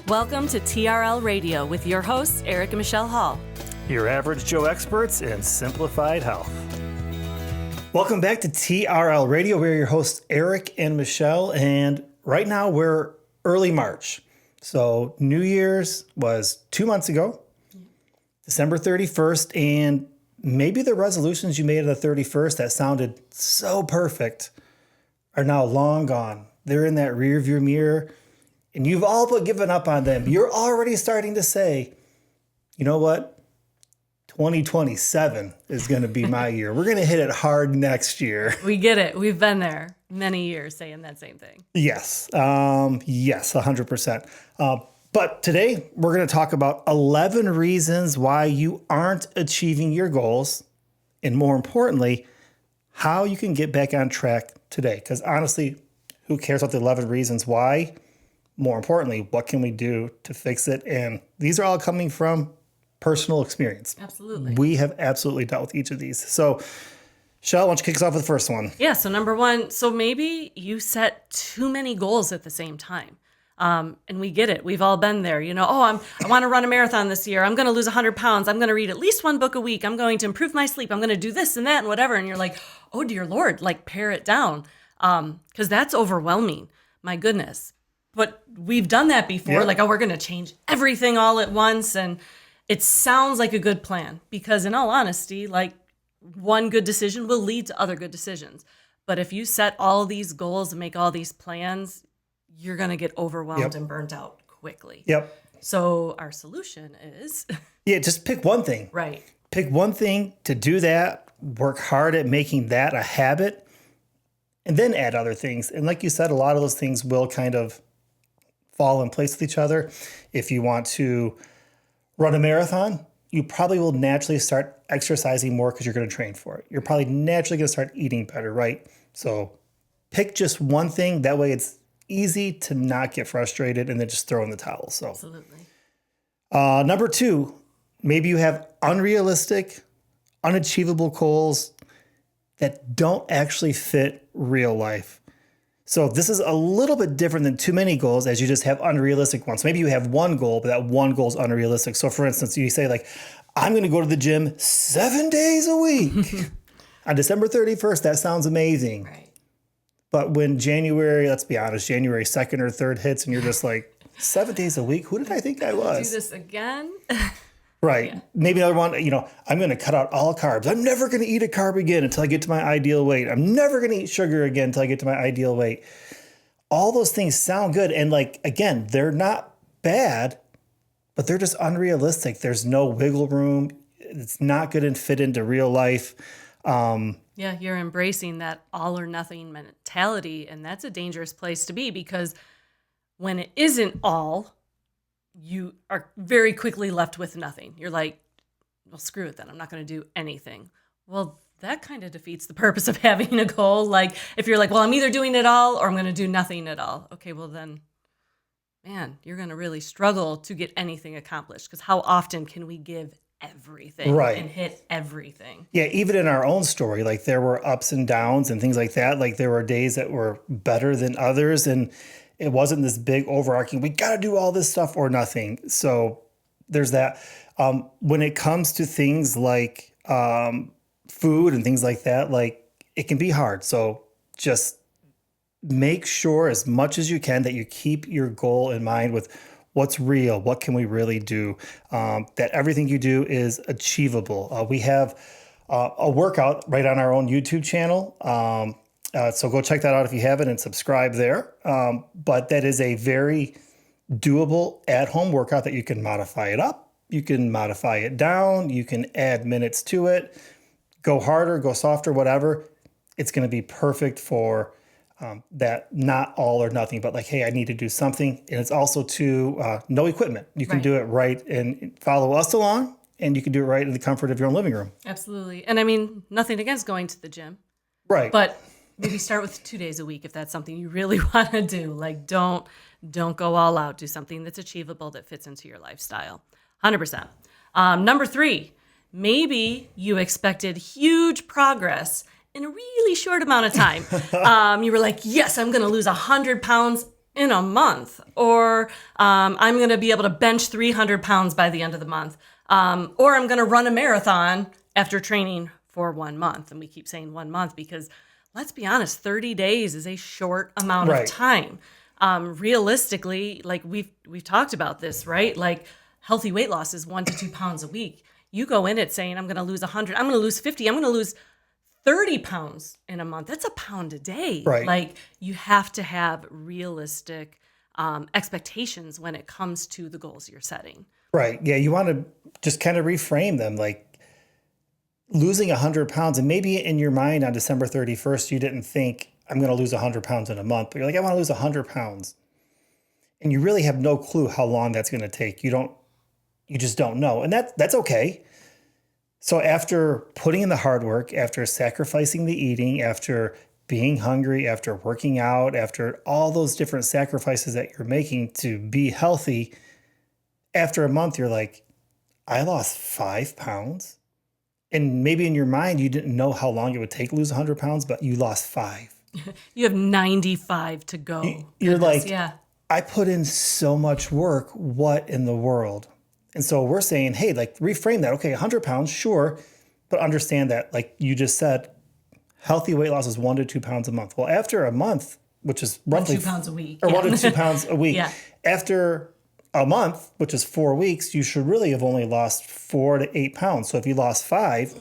Welcome to TRL Radio with your hosts, Eric and Michelle Hall. Your average Joe experts in simplified health. Welcome back to TRL Radio. We're your hosts, Eric and Michelle, and right now we're early March. So New Year's was 2 months ago, December 31st, and maybe the resolutions you made on the 31st that sounded so perfect are now long gone. They're in that rearview mirror, and you've all but given up on them. You're already starting to say, you know what? 2027 is going to be my year. We're going to hit it hard next year. We get it. We've been there many years saying that same thing. Yes. Yes, 100%. But today we're going to talk about 11 reasons why you aren't achieving your goals. And more importantly, how you can get back on track today. Because honestly, who cares about the 11 reasons why? More importantly, what can we do to fix it? And these are all coming from personal experience. Absolutely. We have absolutely dealt with each of these. So, Shell, why don't you kick us off with the first one? Yeah, so number one, so maybe you set too many goals at the same time. And we get it. We've all been there. You know, I want to run a marathon this year. I'm going to lose 100 pounds. I'm going to read at least one book a week. I'm going to improve my sleep. I'm going to do this and that and whatever. And you're like, oh, dear Lord, like pare it down. Because that's overwhelming. My goodness. But we've done that before. Yeah. Like, oh, we're going to change everything all at once. And it sounds like a good plan because in all honesty, like one good decision will lead to other good decisions. But if you set all these goals and make all these plans, you're going to get overwhelmed and burnt out quickly. Yep. So our solution is... Yeah, just pick one thing. Right. Pick one thing to do that, work hard at making that a habit, and then add other things. And like you said, a lot of those things will kind of fall in place with each other. If you want to run a marathon, you probably will naturally start exercising more because you're going to train for it. You're probably naturally going to start eating better, right? So pick just one thing. That way it's easy to not get frustrated and then just throw in the towel. So Absolutely. Number two, maybe you have unrealistic, unachievable goals that don't actually fit real life. So this is a little bit different than too many goals, as you just have unrealistic ones. Maybe you have one goal, but that one goal is unrealistic. So for instance, you say like, I'm going to go to the gym 7 days a week. On December 31st, that sounds amazing. Right. But when January, let's be honest, January 2nd or 3rd hits and you're just like, 7 days a week? Who did I think I was? Do this again? Right. Yeah. Maybe another one, I'm going to cut out all carbs. I'm never going to eat a carb again until I get to my ideal weight. I'm never going to eat sugar again until I get to my ideal weight. All those things sound good. And like, again, they're not bad, but they're just unrealistic. There's no wiggle room. It's not going to fit into real life. Yeah, you're embracing that all or nothing mentality. And that's a dangerous place to be because when it isn't all, you are very quickly left with nothing. You're like, well, screw it then. I'm not going to do anything. Well, that kind of defeats the purpose of having a goal. Like if you're like, well, I'm either doing it all or I'm going to do nothing at all. Okay, well then, man, you're going to really struggle to get anything accomplished because how often can we give everything and hit everything? Yeah, even in our own story, like there were ups and downs and things like that. Like there were days that were better than others and it wasn't this big overarching, we got to do all this stuff or nothing. So there's that. When it comes to things like food and things like that, like it can be hard. So just make sure as much as you can that you keep your goal in mind with what's real, what can we really do, that everything you do is achievable. We have a workout right on our own YouTube channel. So go check that out if you haven't and subscribe there. But that is a very doable at-home workout that you can modify it up. You can modify it down. You can add minutes to it. Go harder, go softer, whatever. It's going to be perfect for that not all or nothing, but like, hey, I need to do something. And it's also to no equipment. You can do it right and follow us along, and you can do it right in the comfort of your own living room. Absolutely. And I mean, nothing against going to the gym. Right. But maybe start with 2 days a week if that's something you really want to do. Like, don't go all out. Do something that's achievable that fits into your lifestyle. 100%. Number 3, maybe you expected huge progress in a really short amount of time. You were like, yes, I'm going to lose 100 pounds in a month, or I'm going to be able to bench 300 pounds by the end of the month, or I'm going to run a marathon after training for 1 month. And we keep saying 1 month because let's be honest, 30 days is a short amount of Right. time. Realistically, like we've talked about this, right? Like healthy weight loss is 1 to 2 pounds a week. You go in it saying, I'm going to lose 100, I'm going to lose 50, I'm going to lose 30 pounds in a month. That's a pound a day. Right. Like you have to have realistic expectations when it comes to the goals you're setting. Right. Yeah. You want to just kind of reframe them, like losing 100 pounds. And maybe in your mind on December 31st, you didn't think I'm going to lose 100 pounds in a month, but you're like, I want to lose 100 pounds. And you really have no clue how long that's going to take. You just don't know. And that's okay. So after putting in the hard work, after sacrificing the eating, after being hungry, after working out, after all those different sacrifices that you're making to be healthy, after a month, you're like, I lost 5 pounds. And maybe in your mind, you didn't know how long it would take to lose 100 pounds, but you lost 5. You have 95 to go. You're Goodness, like, yeah. I put in so much work. What in the world? And so we're saying, hey, like reframe that. Okay, 100 pounds, sure. But understand that, like you just said, healthy weight loss is 1 to 2 pounds a month. Well, after a month, which is roughly 2 pounds a week. or Yeah. 1 to 2 pounds a week, Yeah. after a month, which is 4 weeks, you should really have only lost 4 to 8 pounds. So if you lost 5,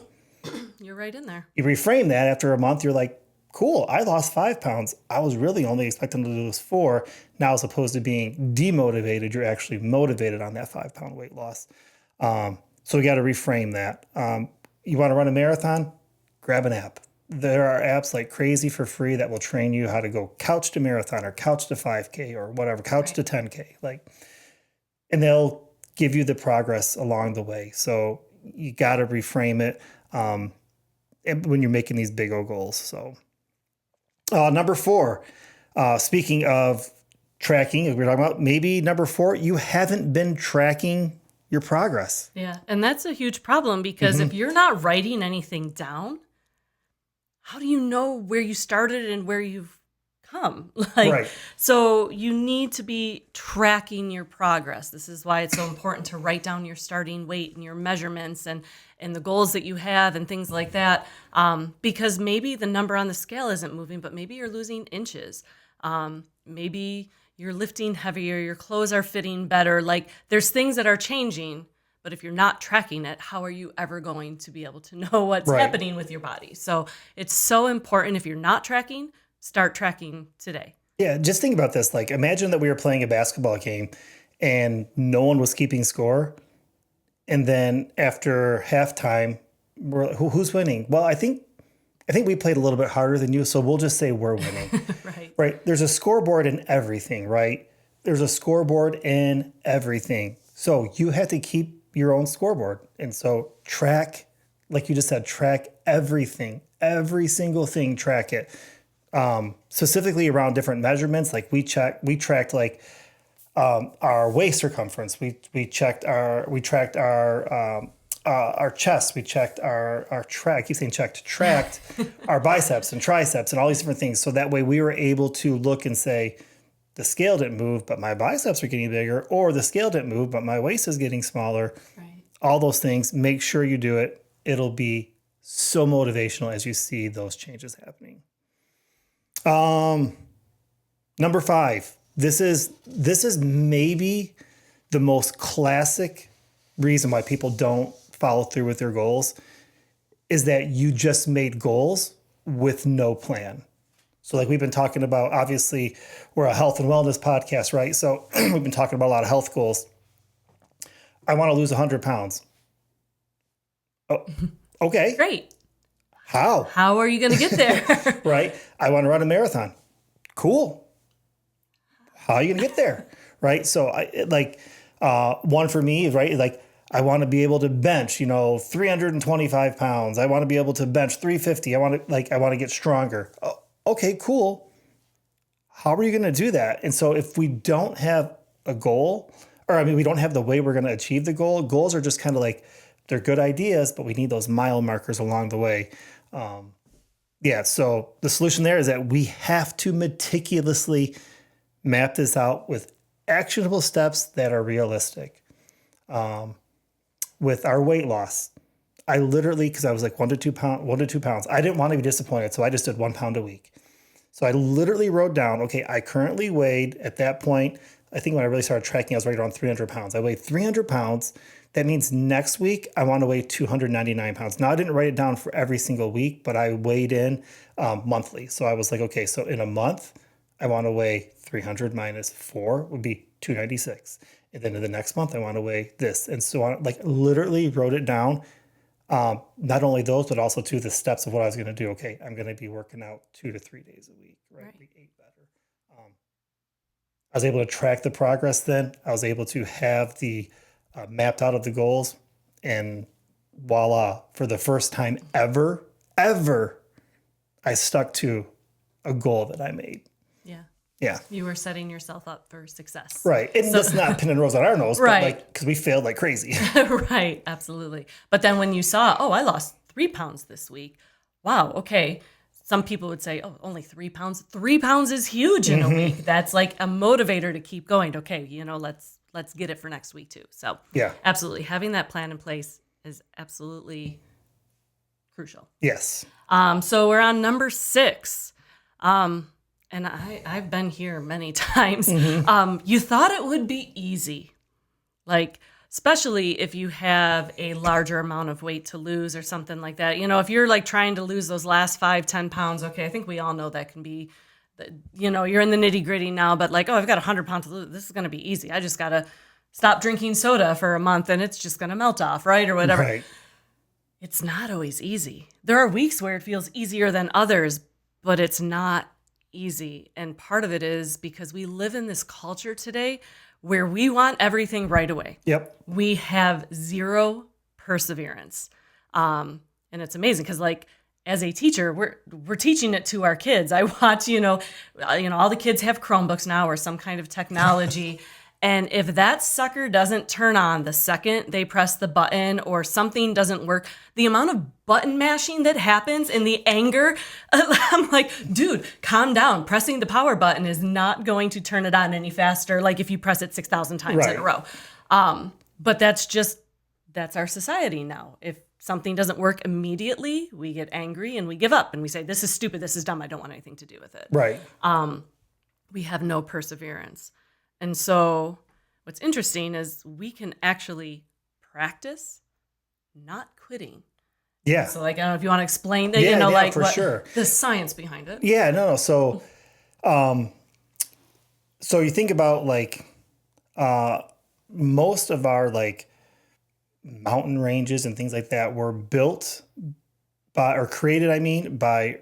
You're right in there. you reframe that after a month, you're like, cool, I lost 5 pounds. I was really only expecting to lose 4. Now, as opposed to being demotivated, you're actually motivated on that 5 pound weight loss. So we got to reframe that. You want to run a marathon? Grab an app. There are apps like crazy for free that will train you how to go couch to marathon or couch to 5K or whatever, couch to 10K. And they'll give you the progress along the way. So you got to reframe it when you're making these big old goals. So number 4, speaking of tracking, as we're talking about, maybe number 4, you haven't been tracking your progress. Yeah. And that's a huge problem because if you're not writing anything down, how do you know where you started and where you've come? Right. So you need to be tracking your progress. This is why it's so important to write down your starting weight and your measurements and the goals that you have and things like that. Because maybe the number on the scale isn't moving, but maybe you're losing inches. Maybe you're lifting heavier, your clothes are fitting better. Like there's things that are changing, but if you're not tracking it, how are you ever going to be able to know what's Right. happening with your body? So it's so important. If you're not tracking, start tracking today. Yeah, just think about this. Like, imagine that we were playing a basketball game and no one was keeping score. And then after halftime, who's winning? Well, I think we played a little bit harder than you, so we'll just say we're winning. Right. Right? There's a scoreboard in everything, right? There's a scoreboard in everything. So you have to keep your own scoreboard. And so track, like you just said, track everything, every single thing, track it. Specifically around different measurements, like we tracked like our waist circumference. We tracked our chest. We checked our track. I keep saying tracked our biceps and triceps and all these different things. So that way we were able to look and say, the scale didn't move, but my biceps are getting bigger, or the scale didn't move, but my waist is getting smaller. Right. All those things. Make sure you do it. It'll be so motivational as you see those changes happening. Number 5. This is maybe the most classic reason why people don't follow through with their goals is that you just made goals with no plan. So like we've been talking about, obviously we're a health and wellness podcast, right? So we've been talking about a lot of health goals. I want to lose 100 pounds. Oh, okay. Great. How? How are you going to get there? Right? I want to run a marathon. Cool. How are you going to get there? Right? So one for me, right? Like I want to be able to bench, 325 pounds. I want to be able to bench 350. I want to get stronger. Oh, okay, cool. How are you going to do that? And so if we don't have a goal, we don't have the way we're going to achieve the goal. Goals are just kind of like, they're good ideas, but we need those mile markers along the way. So the solution there is that we have to meticulously map this out with actionable steps that are realistic. With our weight loss, I literally, because I was like 1 to 2 pounds, I didn't want to be disappointed, so I just did 1 pound a week. So I literally wrote down, okay, I currently weighed at that point, I think when I really started tracking, I was right around 300 pounds. I weighed 300 pounds. That means next week I want to weigh 299 pounds. Now I didn't write it down for every single week, but I weighed in monthly. So I was like, okay, so in a month, I want to weigh 300 minus 4 would be 296. And then in the next month, I want to weigh this. And so on, like literally wrote it down. Not only those, but also to the steps of what I was going to do. Okay, I'm going to be working out 2 to 3 days a week, right? We ate better. I was able to track the progress then. I was able to have the mapped out of the goals. And voila, for the first time ever, I stuck to a goal that I made. Yeah. Yeah. You were setting yourself up for success. Right. And that's not pinning rose on our nose, Right. but like, because we failed like crazy. Right. Absolutely. But then when you saw, oh, I lost 3 pounds this week. Wow. Okay. Some people would say, oh, only 3 pounds. 3 pounds is huge in a week. That's like a motivator to keep going. Okay. Let's get it for next week too. So Yeah. absolutely. Having that plan in place is absolutely crucial. Yes. So we're on number 6. And I've been here many times. You thought it would be easy. Like, especially if you have a larger amount of weight to lose or something like that. If you're like trying to lose those last 5-10 pounds, okay, I think we all know that can be, you're in the nitty gritty now, but like, oh, I've got 100 pounds to lose. This is going to be easy. I just got to stop drinking soda for a month and it's just going to melt off, right? Or whatever. Right. It's not always easy. There are weeks where it feels easier than others, but it's not easy. And part of it is because we live in this culture today where we want everything right away. Yep. We have zero perseverance. And it's amazing because like as a teacher, we're teaching it to our kids. I watch, all the kids have Chromebooks now or some kind of technology. And if that sucker doesn't turn on the second they press the button or something doesn't work, the amount of button mashing that happens and the anger, I'm like, dude, calm down. Pressing the power button is not going to turn it on any faster, like if you press it 6,000 times in a row. But that's our society now. If something doesn't work immediately, we get angry and we give up and we say, this is stupid, this is dumb, I don't want anything to do with it. Right. We have no perseverance. And so what's interesting is we can actually practice not quitting. Yeah. So like, I don't know if you want to explain that, for what sure. The science behind it. Yeah, no. So, so you think about like, most of our like mountain ranges and things like that were built by, or created, by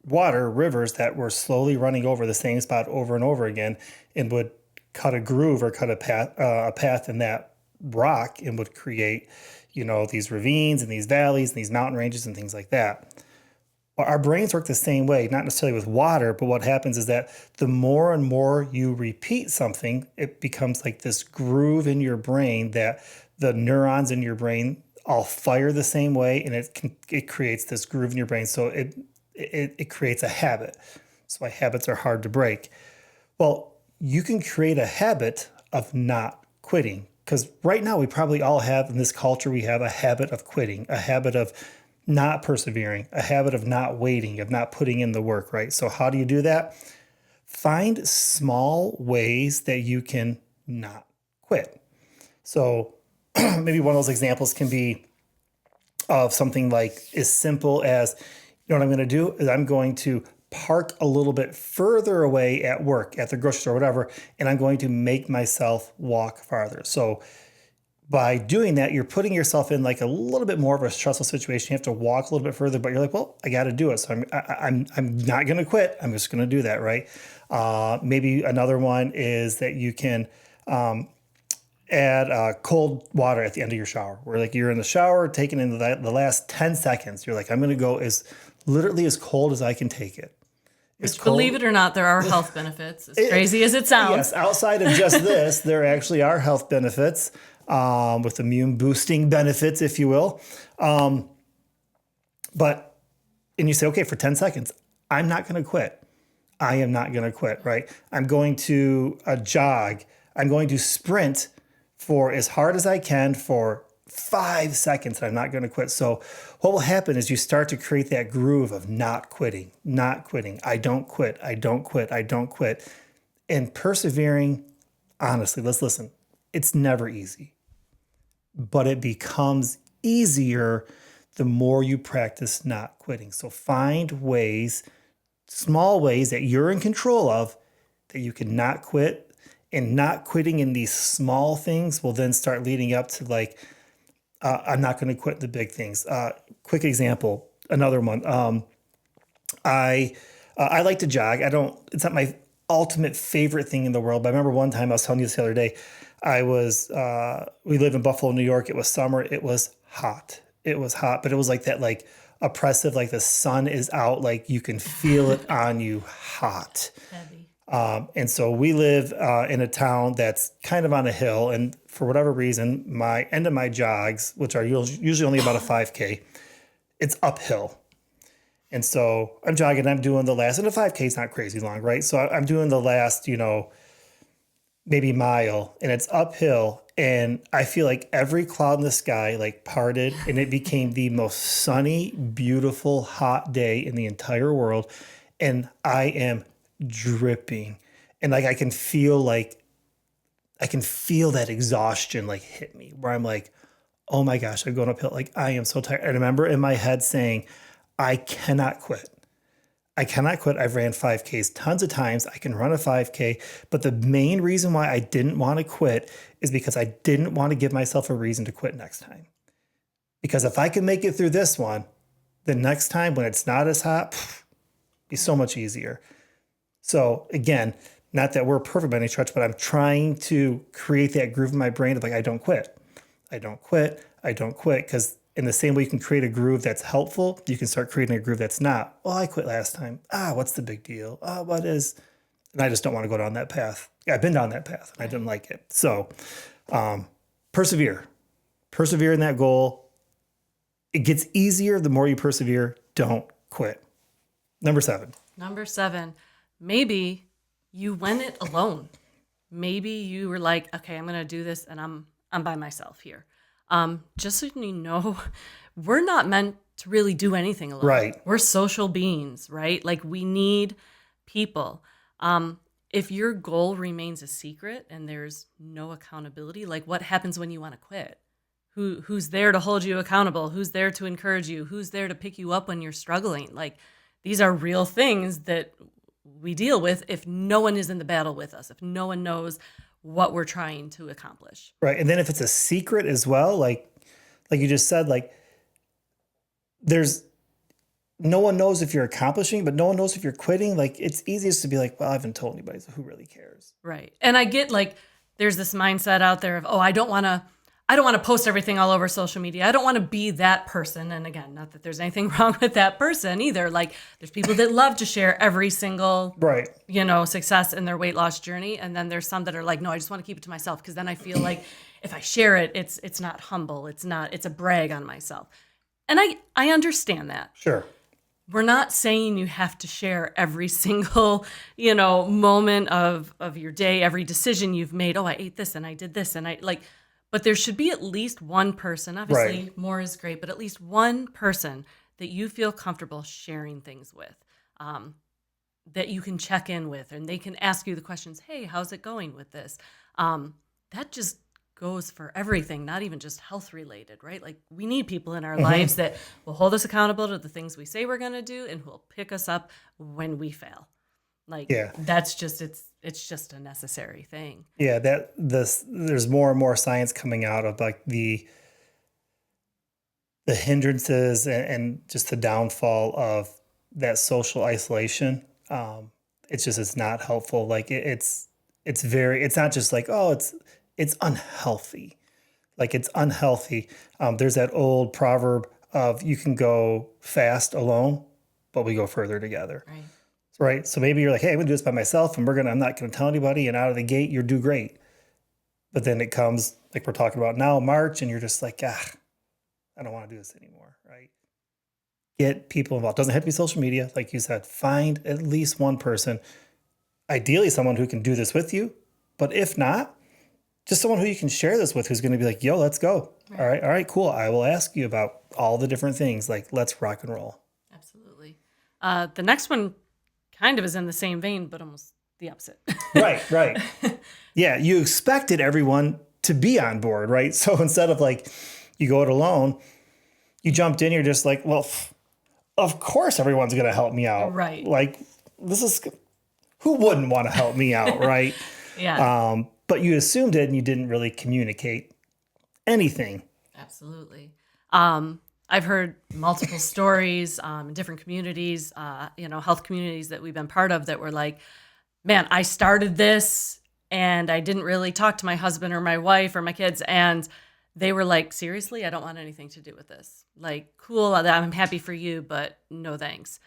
water, rivers that were slowly running over the same spot over and over again and would cut a groove or cut a path in that rock and would create, these ravines and these valleys and these mountain ranges and things like that. Well, our brains work the same way, not necessarily with water, but what happens is that the more and more you repeat something, it becomes like this groove in your brain that the neurons in your brain all fire the same way, and it creates this groove in your brain. So it creates a habit. That's why habits are hard to break. Well, you can create a habit of not quitting, because right now we probably all have, in this culture, we have a habit of quitting, a habit of not persevering, a habit of not waiting, of not putting in the work, right? So how do you do that? Find small ways that you can not quit. So maybe one of those examples can be of something like as simple as, what I'm going to do is I'm going to park a little bit further away at work, at the grocery store, whatever, and I'm going to make myself walk farther. So by doing that, you're putting yourself in like a little bit more of a stressful situation. You have to walk a little bit further, but you're like, well, I got to do it. So I'm not going to quit. I'm just going to do that, right? Maybe another one is that you can add cold water at the end of your shower. Where like you're in the shower, taking in the last 10 seconds. You're like, I'm going to go literally as cold as I can take it. Which, believe it or not, there are health benefits, as crazy as it sounds. Yes, outside of just this, there actually are health benefits, with immune boosting benefits, if you will. And you say, okay, for 10 seconds, I'm not going to quit. I am not going to quit, right? I'm going to jog. I'm going to sprint for as hard as I can for 5 seconds. And I'm not going to quit. So what will happen is you start to create that groove of not quitting, not quitting. I don't quit. I don't quit. I don't quit. And persevering, honestly, let's listen. It's never easy, but it becomes easier the more you practice not quitting. So find ways, small ways that you're in control of, that you can not quit. And not quitting in these small things will then start leading up to like, I'm not going to quit the big things. Quick example, another one. I like to jog. I don't. It's not my ultimate favorite thing in the world. But I remember one time I was telling you this the other day. We live in Buffalo, New York. It was summer. It was hot. It was hot, but it was like that, like oppressive. Like the sun is out. Like you can feel it on you, hot. Heavy. And so we live in a town that's kind of on a hill, and for whatever reason, my end of my jogs, which are usually only about a 5K, it's uphill. And so I'm jogging, I'm doing the last, and the 5K is not crazy long, right? So I'm doing the last, maybe mile, and it's uphill. And I feel like every cloud in the sky like parted, and it became the most sunny, beautiful, hot day in the entire world. And I am dripping. And like I can feel that exhaustion like hit me where I'm like, oh my gosh, I'm going uphill. Like I am so tired. I remember in my head saying, I cannot quit. I cannot quit. I've ran 5Ks tons of times. I can run a 5K. But the main reason why I didn't want to quit is because I didn't want to give myself a reason to quit next time. Because if I can make it through this one, the next time when it's not as hot, be so much easier. So again, not that we're perfect by any stretch, but I'm trying to create that groove in my brain of like, I don't quit. I don't quit. I don't quit. Because in the same way you can create a groove that's helpful, you can start creating a groove that's not. Well, I quit last time. What's the big deal? What is? And I just don't want to go down that path. I've been down that path and I didn't like it. So persevere. Persevere in that goal. It gets easier the more you persevere. Don't quit. Number 7. Number 7, maybe you went it alone. Maybe you were like, okay, I'm going to do this and I'm by myself here. Just so you know, we're not meant to really do anything alone. Right. We're social beings, right? Like we need people. If your goal remains a secret and there's no accountability, like what happens when you want to quit? Who's there to hold you accountable? Who's there to encourage you? Who's there to pick you up when you're struggling? Like these are real things that we deal with if no one is in the battle with us, if no one knows what we're trying to accomplish. Right. And then if it's a secret as well, like you just said, like there's no one knows if you're accomplishing, but no one knows if you're quitting. Like it's easiest to be like, well, I haven't told anybody, so who really cares? Right. And I get like there's this mindset out there of, oh, I don't want to post everything all over social media. I don't want to be that person. And again, not that there's anything wrong with that person either. Like there's people that love to share every single Right. success in their weight loss journey. And then there's some that are like, no, I just want to keep it to myself because then I feel like if I share it, it's not humble. It's a brag on myself. And I understand that. Sure. We're not saying you have to share every single, moment of your day, every decision you've made. Oh, I ate this and I did this and but there should be at least one person, obviously Right. more is great, but at least one person that you feel comfortable sharing things with, that you can check in with, and they can ask you the questions, hey, how's it going with this? That just goes for everything, not even just health related, right? Like we need people in our lives that will hold us accountable to the things we say we're going to do and who will pick us up when we fail. Like Yeah. that's just, it's just a necessary thing. Yeah. There's more and more science coming out of like the hindrances and just the downfall of that social isolation. It's not helpful. Like it's not just like, oh, it's unhealthy. Like it's unhealthy. There's that old proverb of you can go fast alone, but we go further together. Right. Right. So maybe you're like, hey, I'm gonna do this by myself and I'm not gonna tell anybody, and out of the gate you're do great. But then it comes like we're talking about now, March, and you're just like, I don't want to do this anymore. Right. get people involved. Doesn't have to be social media, like you said. Find at least one person, ideally someone who can do this with you. But if not, just someone who you can share this with, who's going to be like, yo, let's go. Right. All right, cool. I will ask you about all the different things. Like, let's rock and roll. Absolutely. The next one kind of is in the same vein, but almost the opposite. Right. Yeah, you expected everyone to be on board, right? So instead of like, you go it alone, you jumped in, you're just like, well, of course everyone's going to help me out. Right. Like, this is, who wouldn't want to help me out, right? Yeah. But you assumed it and you didn't really communicate anything. Absolutely. I've heard multiple stories in different communities, health communities that we've been part of that were like, man, I started this and I didn't really talk to my husband or my wife or my kids. And they were like, seriously, I don't want anything to do with this. Like, cool, I'm happy for you, but no thanks.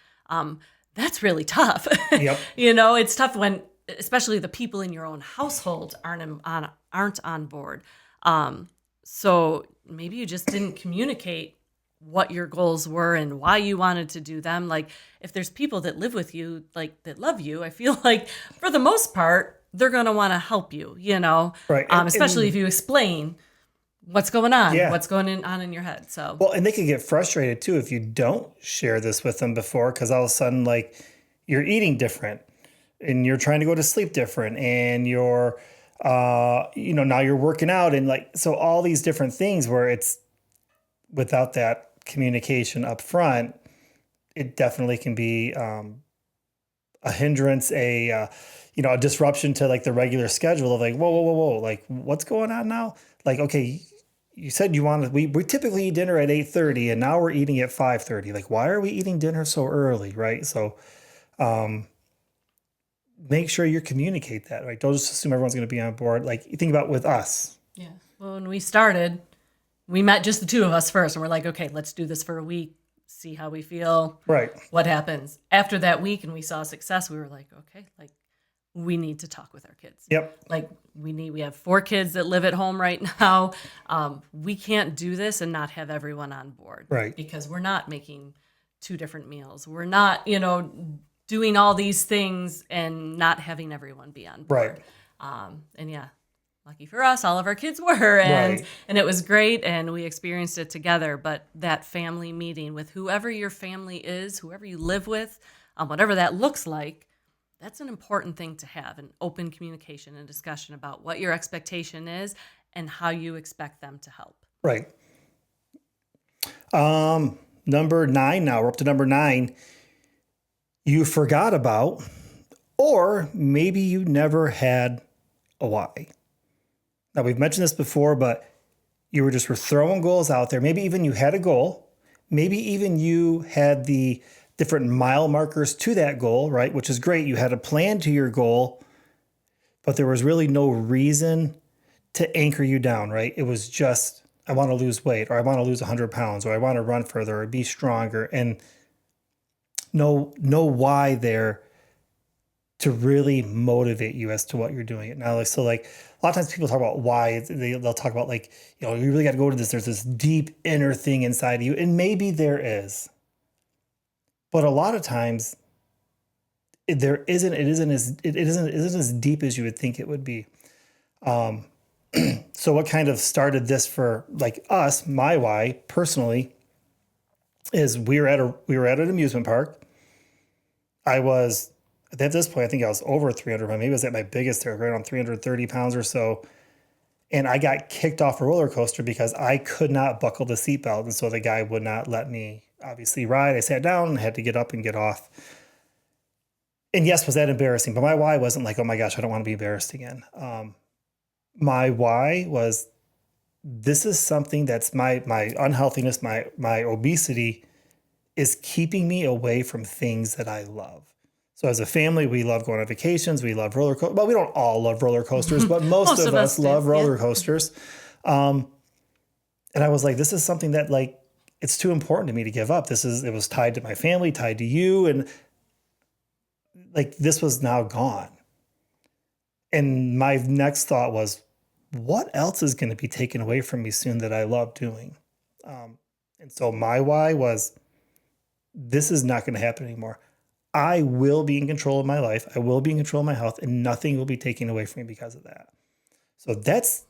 That's really tough. Yep. It's tough when, especially the people in your own household aren't on board. So maybe you just didn't communicate what your goals were and why you wanted to do them. Like, if there's people that live with you, like that love you, I feel like for the most part, they're going to want to help you, Right. Especially if you explain what's going on, Yeah. what's going on in your head. So, Well, and they could get frustrated too if you don't share this with them before, because all of a sudden, like, you're eating different and you're trying to go to sleep different and you're, now you're working out. And like, so all these different things where it's without that communication up front, it definitely can be a hindrance, a disruption to like the regular schedule of like, whoa, like what's going on now? Like, okay, you said you wanted, we typically eat dinner at 8:30 and now we're eating at 5:30. Like, why are we eating dinner so early? Right. So, make sure you communicate that, right? Don't just assume everyone's going to be on board. Like, you think about with us. yeah. Well, when we started, we met just the two of us first and we're like, okay, let's do this for a week, see how we feel. Right. What happens after that week and we saw success, we were like, okay, like we need to talk with our kids. Yep. Like we have 4 kids that live at home right now. We can't do this and not have everyone on board. Right. Because we're not making 2 different meals. We're not, doing all these things and not having everyone be on board. Right. And yeah, lucky for us, all of our kids were, and Right. and it was great, and we experienced it together. But that family meeting with whoever your family is, whoever you live with, whatever that looks like, that's an important thing to have, an open communication and discussion about what your expectation is and how you expect them to help. Right. Number 9 now. We're up to number 9. You forgot about, or maybe you never had a why. Now, we've mentioned this before, but you were throwing goals out there. Maybe even you had a goal. Maybe even you had the different mile markers to that goal, right? Which is great. You had a plan to your goal, but there was really no reason to anchor you down, right? It was just, I want to lose weight, or I want to lose 100 pounds, or I want to run further, or be stronger. And no why there to really motivate you as to what you're doing it now. So like a lot of times people talk about why, they'll talk about like, you really got to go to this. There's this deep inner thing inside of you. And maybe there is, but a lot of times there isn't, it isn't as deep as you would think it would be. So what kind of started this for like us, my why personally, is we were at an amusement park. I was, at this point, I think I was over 300 pounds. Maybe I was at my biggest there, right around 330 pounds or so. And I got kicked off a roller coaster because I could not buckle the seatbelt. And so the guy would not let me obviously ride. I sat down and had to get up and get off. And yes, was that embarrassing? But my why wasn't like, oh my gosh, I don't want to be embarrassed again. My why was, this is something that's my unhealthiness, my obesity is keeping me away from things that I love. So as a family, we love going on vacations. We love roller coasters. Well, we don't all love roller coasters, but most of us love roller coasters. And I was like, this is something that like, it's too important to me to give up. It was tied to my family, tied to you. And like, this was now gone. And my next thought was, what else is going to be taken away from me soon that I love doing? And so my why was, this is not going to happen anymore. I will be in control of my life. I will be in control of my health, and nothing will be taken away from me because of that. So that's,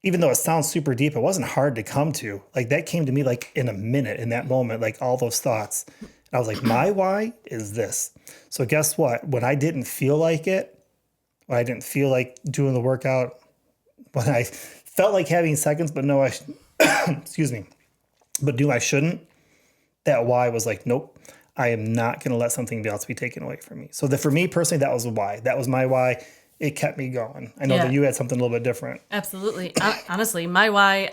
even though it sounds super deep, it wasn't hard to come to. Like that came to me like in a minute, in that moment, like all those thoughts. And I was like, my why is this. So guess what? When I didn't feel like it, when I didn't feel like doing the workout, when I felt like having seconds, but no, excuse me, but I shouldn't, that why was like, nope, I am not going to let something else be taken away from me. So for me personally, that was the why. That was my why. It kept me going. I know that you had something a little bit different. Absolutely. Honestly, my why,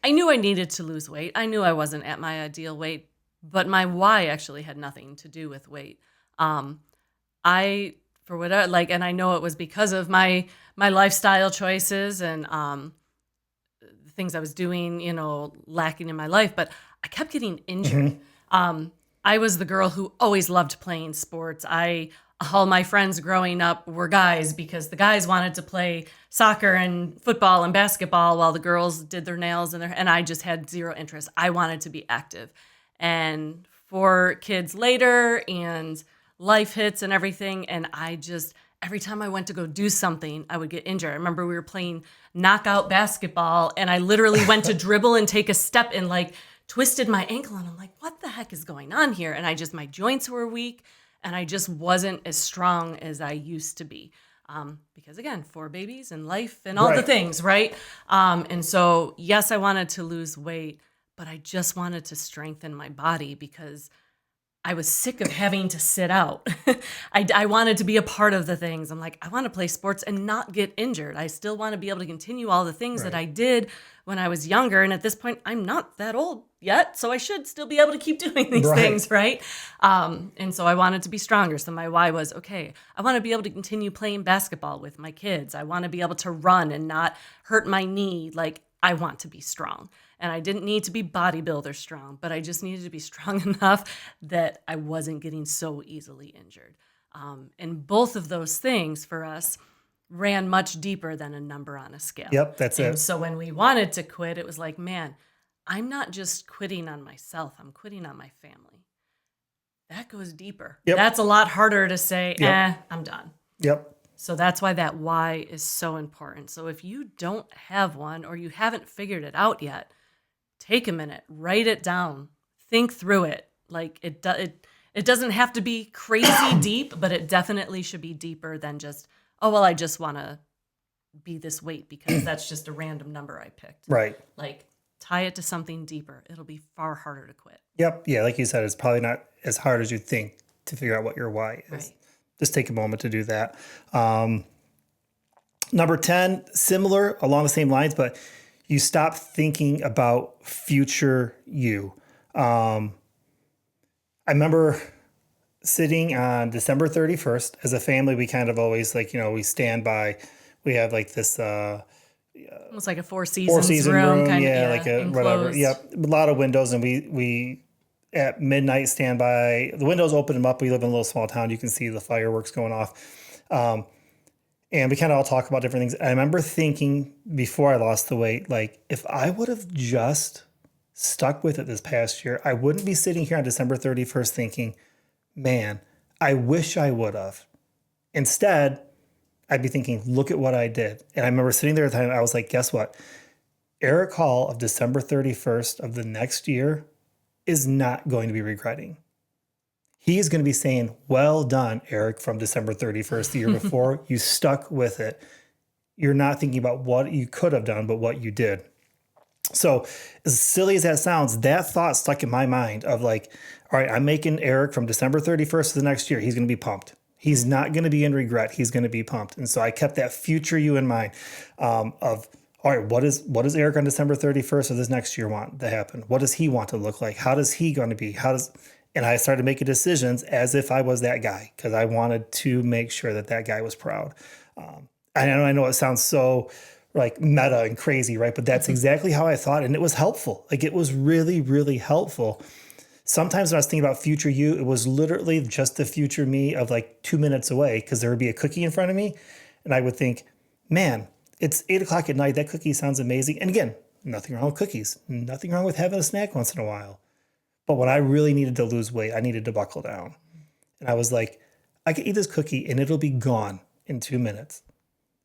I knew I needed to lose weight. I knew I wasn't at my ideal weight, but my why actually had nothing to do with weight. I, for whatever, like, and I know it was because of my lifestyle choices and the things I was doing, lacking in my life, but I kept getting injured. I was the girl who always loved playing sports. All my friends growing up were guys because the guys wanted to play soccer and football and basketball while the girls did their nails and I just had zero interest. I wanted to be active. And 4 kids later and life hits and everything, and every time I went to go do something, I would get injured. I remember we were playing knockout basketball and I literally went to dribble and take a step and like twisted my ankle, and I'm like, what the heck is going on here? And my joints were weak and I just wasn't as strong as I used to be. Because again, 4 babies and life and all the things, right? And so, yes, I wanted to lose weight, but I just wanted to strengthen my body because I was sick of having to sit out. I wanted to be a part of the things. I'm like, I want to play sports and not get injured. I still want to be able to continue all the things that I did when I was younger. And at this point, I'm not that old yet, so I should still be able to keep doing these things, right? And so I wanted to be stronger. So my why was, okay, I want to be able to continue playing basketball with my kids. I want to be able to run and not hurt my knee. Like, I want to be strong. And I didn't need to be bodybuilder strong, but I just needed to be strong enough that I wasn't getting so easily injured. And both of those things for us ran much deeper than a number on a scale. Yep, that's it. And so when we wanted to quit, it was like, man, I'm not just quitting on myself, I'm quitting on my family. That goes deeper. Yep. That's a lot harder to say, I'm done. Yep. So that's why that why is so important. So if you don't have one or you haven't figured it out yet, take a minute, write it down, think through it. Like it doesn't have to be crazy deep, but it definitely should be deeper than just, oh, well, I just want to be this weight because that's just a random number I picked. Right. Like tie it to something deeper. It'll be far harder to quit. Yep. Yeah. Like you said, it's probably not as hard as you think to figure out what your why is. Right. Just take a moment to do that. Number 10, similar along the same lines, but you stop thinking about future you. I remember sitting on December 31st as a family. We kind of always we stand by, we have like this, Almost like a four seasons room kind of, like a enclosed. whatever. Yep. A lot of windows. And we at midnight stand by, the windows open them up. We live in a little small town. You can see the fireworks going off. And we kind of all talk about different things. I remember thinking before I lost the weight, like if I would have just stuck with it this past year, I wouldn't be sitting here on December 31st thinking, man, I wish I would have. Instead, I'd be thinking, look at what I did. And I remember sitting there at the time, I was like, guess what? Eric Hall of December 31st of the next year is not going to be regretting. He is going to be saying, well done, Eric, from December 31st, the year before. You stuck with it. You're not thinking about what you could have done, but what you did. So as silly as that sounds, that thought stuck in my mind of like, all right, I'm making Eric from December 31st of the next year. He's going to be pumped. He's not going to be in regret. He's going to be pumped. And so I kept that future you in mind of, all right, what does Eric on December 31st of this next year want to happen? What does he want to look like? How does he going to be? And I started making decisions as if I was that guy because I wanted to make sure that guy was proud. I know it sounds so like meta and crazy, right? But that's exactly how I thought. And it was helpful. Like it was really, really helpful. Sometimes when I was thinking about future you, it was literally just the future me of like 2 minutes away because there would be a cookie in front of me. And I would think, man, it's 8:00 at night. That cookie sounds amazing. And again, nothing wrong with cookies. Nothing wrong with having a snack once in a while. But when I really needed to lose weight, I needed to buckle down. And I was like, I could eat this cookie and it'll be gone in 2 minutes.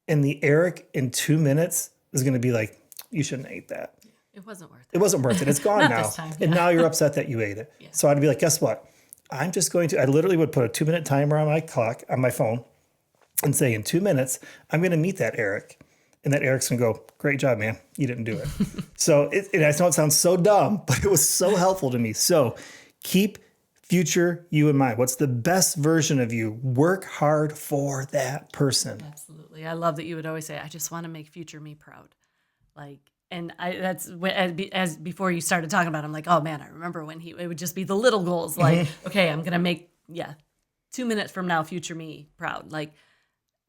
And the Eric in 2 minutes is going to be like, you shouldn't have ate that. It wasn't worth It it. wasn't worth it. It's gone Not now. this time, And yeah. now you're upset that you ate it. Yeah. So I'd be like, guess what? I'm just going to, I literally would put a 2-minute timer on my clock, on my phone, and say, in 2 minutes, I'm going to meet that Eric. And that Eric's going to go, great job, man. You didn't do it. So and I know it sounds so dumb, but it was so helpful to me. So keep future you in mind. What's the best version of you? Work hard for that person. Absolutely. I love that you would always say, I just want to make future me proud. Like, and that's as before you started talking about it, I'm like, oh man, I remember when it would just be the little goals. Like, okay, I'm going to make, 2 minutes from now, future me proud. Like,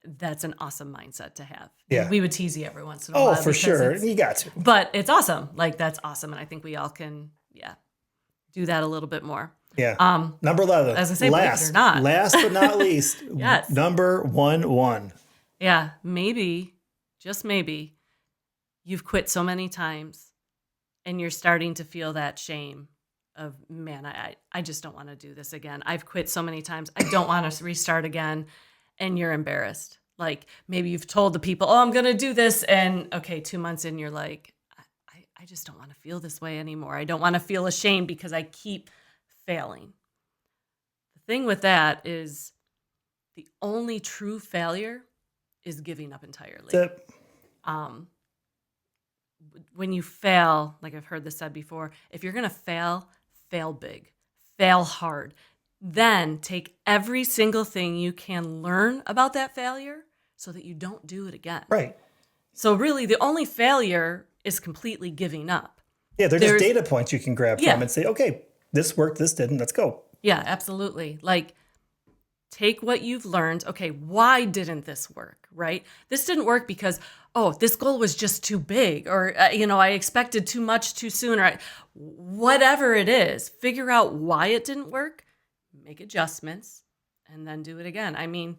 that's an awesome mindset to have. Yeah. And we would tease you every once in a while. Oh, for sure. You got to. But it's awesome. Like, that's awesome. And I think we all can, do that a little bit more. Yeah. Number 11. As I say, believe it or not. Last but not least. Yes. Number 11. Yeah. Maybe, just maybe, you've quit so many times and you're starting to feel that shame of, man, I just don't want to do this again. I've quit so many times. I don't want to restart again. And you're embarrassed. Like, maybe you've told the people, oh, I'm going to do this. And okay, 2 months in, you're like, I just don't want to feel this way anymore. I don't want to feel ashamed because I keep failing. The thing with that is the only true failure is giving up entirely. That's it. When you fail, like I've heard this said before, if you're going to fail, fail big, fail hard. Then take every single thing you can learn about that failure so that you don't do it again. Right. So really, the only failure is completely giving up. Yeah, they're just data points you can grab from and say, okay, this worked, this didn't, let's go. Yeah, absolutely. Like, take what you've learned. Okay, why didn't this work, right? This didn't work because, this goal was just too big, or, I expected too much too soon, or whatever it is, figure out why it didn't work, make adjustments, and then do it again. I mean,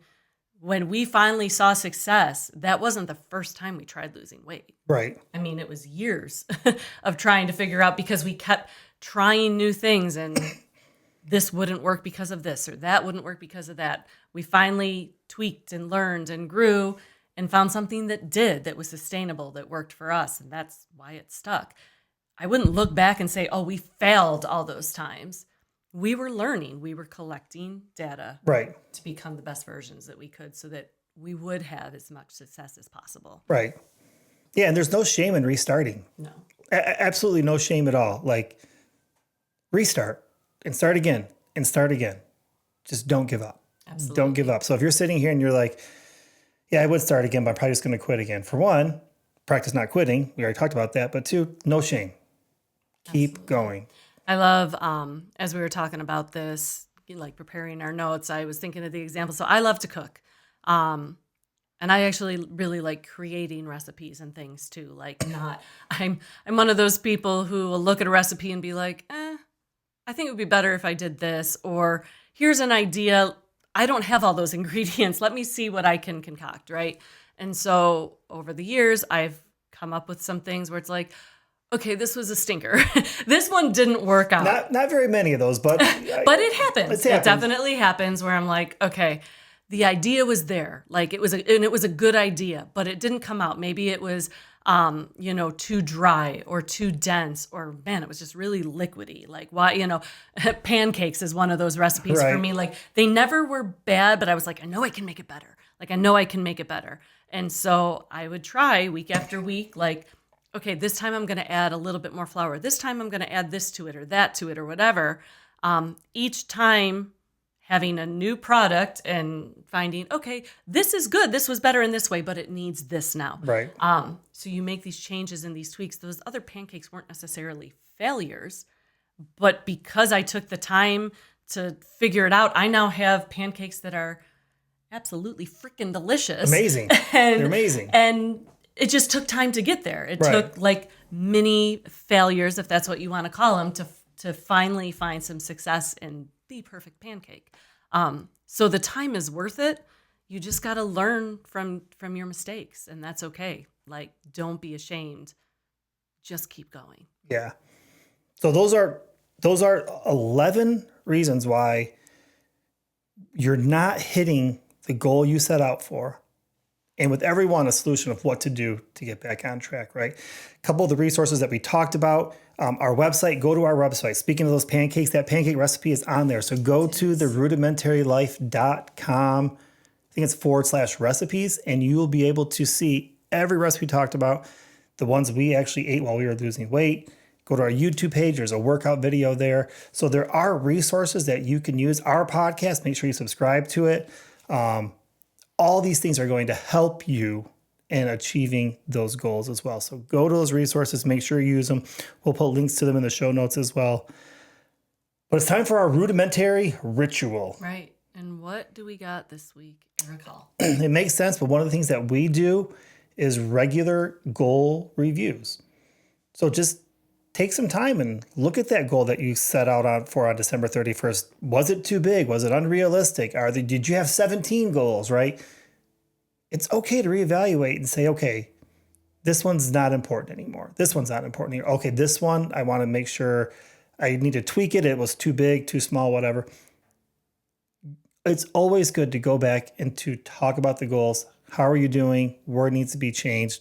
when we finally saw success, that wasn't the first time we tried losing weight. Right. I mean, it was years of trying to figure out because we kept trying new things and this wouldn't work because of this or that wouldn't work because of that. We finally tweaked and learned and grew and found something that was sustainable, that worked for us. And that's why it stuck. I wouldn't look back and say, oh, we failed all those times. We were learning, we were collecting data to become the best versions that we could so that we would have as much success as possible. Right. Yeah, and there's no shame in restarting. No. Absolutely no shame at all. Like, restart and start again and start again. Just don't give up. Absolutely. Don't give up. So if you're sitting here and you're like, yeah, I would start again, but I'm probably just going to quit again. For one, practice not quitting. We already talked about that. But two, no shame. Keep going. I love, as we were talking about this, like preparing our notes, I was thinking of the example. So I love to cook. And I actually really like creating recipes and things too. Like I'm one of those people who will look at a recipe and be like, I think it would be better if I did this, or here's an idea. I don't have all those ingredients. Let me see what I can concoct, right? And so over the years, I've come up with some things where it's like, okay, this was a stinker. This one didn't work out. Not very many of those, but but it happens. It definitely happens where I'm like, okay, the idea was there. Like it was a good idea, but it didn't come out. Maybe it was too dry or too dense, or man, it was just really liquidy. Like why, pancakes is one of those recipes for me. Like they never were bad, but I was like, I know I can make it better. And so I would try week after week, like, okay, this time I'm going to add a little bit more flour. This time I'm going to add this to it or that to it or whatever. Each time having a new product and finding, okay, this is good. This was better in this way, but it needs this now. Right. So you make these changes and these tweaks. Those other pancakes weren't necessarily failures, but because I took the time to figure it out, I now have pancakes that are absolutely freaking delicious. Amazing. They're amazing. And it just took time to get there. It took like mini failures, if that's what you want to call them, to finally find some success in the perfect pancake. So the time is worth it. You just got to learn from your mistakes, and that's okay. Like, don't be ashamed. Just keep going. Yeah. So those are those are 11 reasons why you're not hitting the goal you set out for. And with everyone, a solution of what to do to get back on track, right? A couple of the resources that we talked about, our website, go to our website. Speaking of those pancakes, that pancake recipe is on there. So go to the rudimentarilife.com. I think it's /recipes, and you will be able to see every recipe talked about, the ones we actually ate while we were losing weight. Go to our YouTube page. There's a workout video there. So there are resources that you can use. Our podcast, make sure you subscribe to it. All these things are going to help you in achieving those goals as well. So go to those resources, make sure you use them. We'll put links to them in the show notes as well. But it's time for our rudimentary ritual. Right. And what do we got this week, Eric? It makes sense, but one of the things that we do is regular goal reviews. So just take some time and look at that goal that you set out on December 31st. Was it too big? Was it unrealistic? Did you have 17 goals, right? It's okay to reevaluate and say, okay, this one's not important anymore. This one's not important anymore. Okay, this one, I want to make sure I need to tweak it. It was too big, too small, whatever. It's always good to go back and to talk about the goals. How are you doing? Where needs to be changed?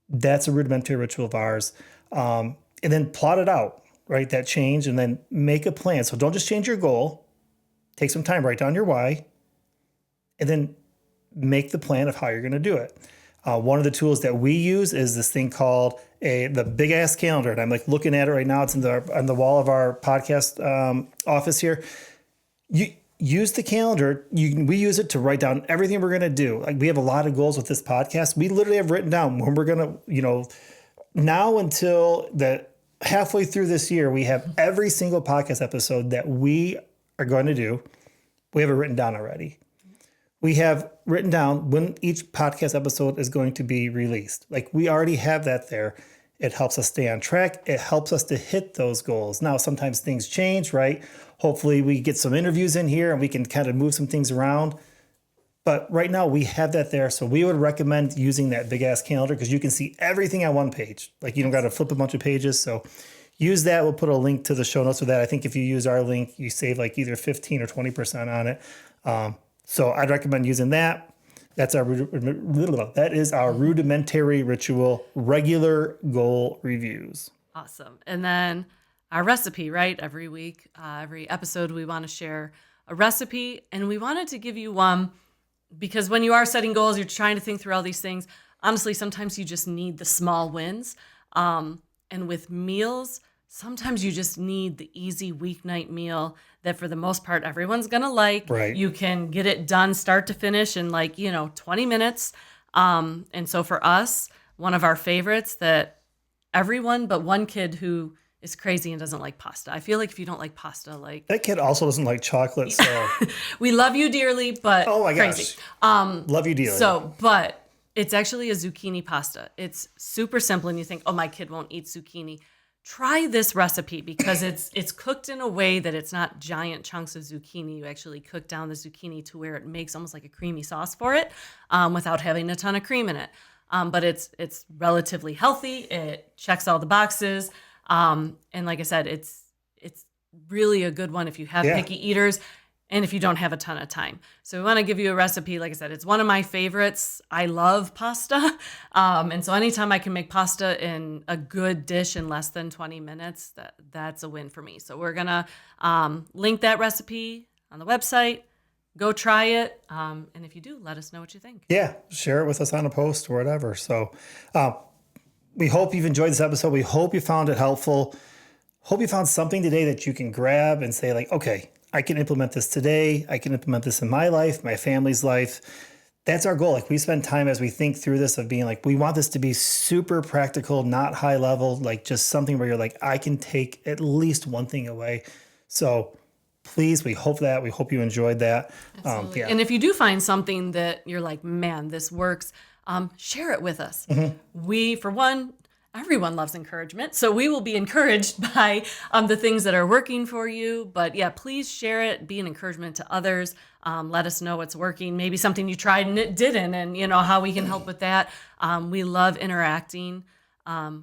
That's a rudimentary ritual of ours. And then plot it out, right? That change, and then make a plan. So don't just change your goal. Take some time, write down your why, and then make the plan of how you're going to do it. One of the tools that we use is this thing called the big ass calendar. And I'm like looking at it right now. It's on the wall of our podcast office here. You use the calendar. We use it to write down everything we're going to do. Like, we have a lot of goals with this podcast. We literally have written down when we're going to, now until the halfway through this year, we have every single podcast episode that we are going to do. We have it written down already. We have written down when each podcast episode is going to be released. Like, we already have that there. It helps us stay on track. It helps us to hit those goals. Now, sometimes things change, right? Hopefully we get some interviews in here and we can kind of move some things around. But right now we have that there. So we would recommend using that big ass calendar because you can see everything on one page. Like, you don't got to flip a bunch of pages. So use that. We'll put a link to the show notes for that. I think if you use our link, you save like either 15 or 20% on it. So I'd recommend using that. That is our rudimentary ritual, regular goal reviews. Awesome. And then our recipe, right? Every week, every episode, we want to share a recipe, and we wanted to give you one because when you are setting goals, you're trying to think through all these things. Honestly, sometimes you just need the small wins. And with meals, sometimes you just need the easy weeknight meal that for the most part, everyone's going to like. Right. You can get it done start to finish in 20 minutes. And so for us, one of our favorites that everyone but one kid who is crazy and doesn't like pasta. I feel like if you don't like pasta, that kid also doesn't like chocolate. So we love you dearly, but oh my crazy. Gosh. Love you dearly. So, but it's actually a zucchini pasta. It's super simple, and you think, oh, my kid won't eat zucchini. Try this recipe because it's cooked in a way that it's not giant chunks of zucchini. You actually cook down the zucchini to where it makes almost like a creamy sauce for it, without having a ton of cream in it. But it's relatively healthy. It checks all the boxes. And like I said, it's really a good one if you have picky eaters and if you don't have a ton of time. So we want to give you a recipe. Like I said, it's one of my favorites. I love pasta. And so anytime I can make pasta in a good dish in less than 20 minutes, that's a win for me. So we're going to link that recipe on the website. Go try it. And if you do, let us know what you think. Yeah, share it with us on a post or whatever. So we hope you've enjoyed this episode. We hope you found it helpful. Hope you found something today that you can grab and say, like, okay, I can implement this today. I can implement this in my life, my family's life. That's our goal. Like, we spend time as we think through this of being like, we want this to be super practical, not high level, like just something where you're like, I can take at least one thing away. So please, we hope you enjoyed that. And if you do find something that you're like, man, this works, share it with us. Mm-hmm. We, for one, everyone loves encouragement. So we will be encouraged by the things that are working for you. But yeah, please share it. Be an encouragement to others. Let us know what's working. Maybe something you tried and it didn't, and how we can help with that. We love interacting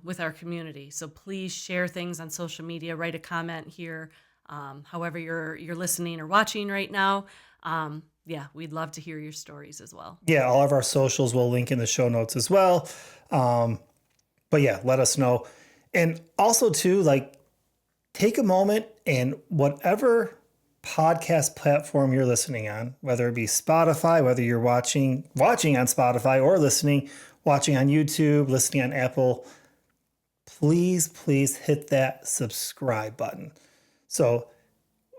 with our community. So please share things on social media, write a comment here, however you're listening or watching right now. Yeah, we'd love to hear your stories as well. Yeah, all of our socials will link in the show notes as well. But yeah, let us know. And also too, like, take a moment and whatever podcast platform you're listening on, whether it be Spotify, whether you're watching on Spotify or watching on YouTube, listening on Apple, please hit that subscribe button. So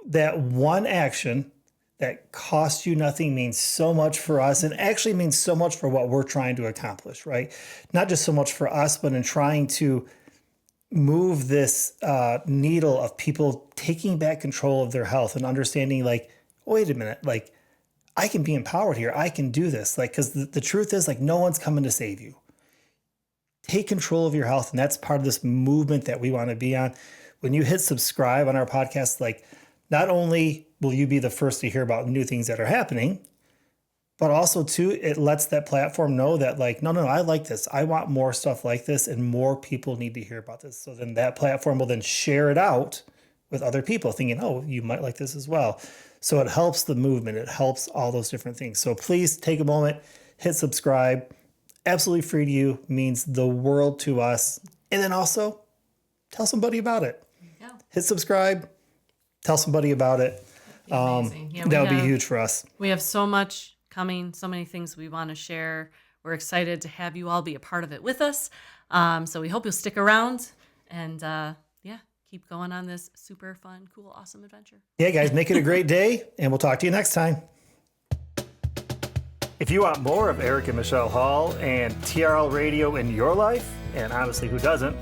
that one action that costs you nothing means so much for us, and actually means so much for what we're trying to accomplish, right? Not just so much for us, but in trying to move this needle of people taking back control of their health and understanding, like, wait a minute, like, I can be empowered here. I can do this. Like, because the truth is, like, no one's coming to save you. Take control of your health. And that's part of this movement that we want to be on. When you hit subscribe on our podcast, like, not only will you be the first to hear about new things that are happening, but also too, it lets that platform know that, like, no, I like this. I want more stuff like this, and more people need to hear about this. So then that platform will then share it out with other people thinking, oh, you might like this as well. So it helps the movement. It helps all those different things. So please take a moment, hit subscribe. Absolutely free to you, means the world to us. And then also tell somebody about it. Yeah. Hit subscribe, tell somebody about it. Amazing. Yeah, that would be huge for us. We have so much coming, so many things we want to share. We're excited to have you all be a part of it with us. So we hope you'll stick around and keep going on this super fun, cool, awesome adventure. Yeah, guys, make it a great day, and we'll talk to you next time. If you want more of Eric and Michelle Hall and TRL Radio in your life, and honestly, who doesn't,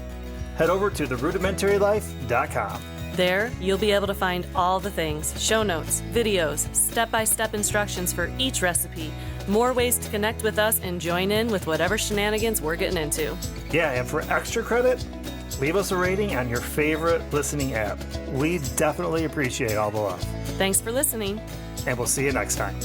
head over to theRudimentaryLife.com. There, you'll be able to find all the things, show notes, videos, step-by-step instructions for each recipe, more ways to connect with us and join in with whatever shenanigans we're getting into. Yeah, and for extra credit, leave us a rating on your favorite listening app. We definitely appreciate all the love. Thanks for listening. And we'll see you next time.